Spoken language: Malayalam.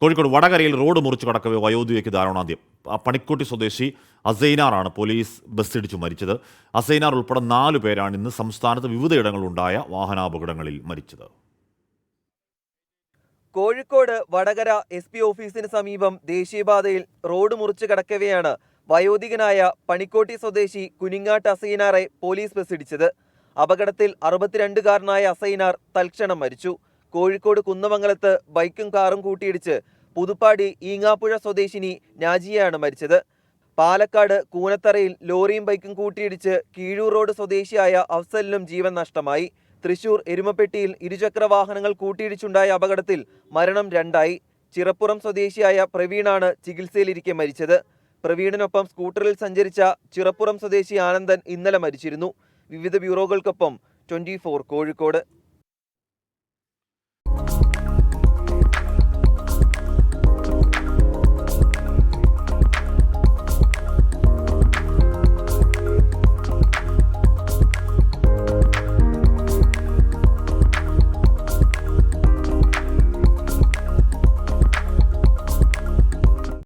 കോഴിക്കോട് വടകരയിൽ റോഡ് മുറിച്ചു കടക്കവേ വയോധികയ്ക്ക് ദാരുണാന്ത്യം. പണിക്കോട്ടി സ്വദേശി അസൈനാറാണ് പോലീസ് ബസ്സിടിച്ചു മരിച്ചത്. അസൈനാർ ഉൾപ്പെടെ 4 പേരാണ് ഇന്ന് സംസ്ഥാനത്ത് വിവിധയിടങ്ങളിലുണ്ടായ വാഹനാപകടങ്ങളിൽ മരിച്ചത്. കോഴിക്കോട് വടകര SP ഓഫീസിന് സമീപം ദേശീയപാതയിൽ റോഡ് മുറിച്ചു കടക്കവെയാണ് വയോധികനായ പണിക്കോട്ടി സ്വദേശി കുനിങ്ങാട്ട് അസൈനാറെ പോലീസ് ബസ്സിടിച്ചത്. അപകടത്തിൽ 62കാരനായ അസൈനാർ തൽക്ഷണം മരിച്ചു. കോഴിക്കോട് കുന്നമംഗലത്ത് ബൈക്കും കാറും കൂട്ടിയിടിച്ച് പുതുപ്പാടി ഈങ്ങാപ്പുഴ സ്വദേശിനി നാജിയയാണ് മരിച്ചത്. പാലക്കാട് കൂനത്തറയിൽ ലോറിയും ബൈക്കും കൂട്ടിയിടിച്ച് കീഴൂർ റോഡ് സ്വദേശിയായ അഫ്സലിനും ജീവൻ നഷ്ടമായി. തൃശൂർ എരുമപ്പെട്ടിയിൽ ഇരുചക്ര വാഹനങ്ങൾ കൂട്ടിയിടിച്ചുണ്ടായ അപകടത്തിൽ മരണം 2ആയി. ചിറപ്പുറം സ്വദേശിയായ പ്രവീണാണ് ചികിത്സയിലിരിക്കെ മരിച്ചത്. പ്രവീണിനൊപ്പം സ്കൂട്ടറിൽ സഞ്ചരിച്ച ചിറപ്പുറം സ്വദേശി ആനന്ദൻ ഇന്നലെ മരിച്ചിരുന്നു. വിവിധ ബ്യൂറോകൾക്കൊപ്പം 24 കോഴിക്കോട്.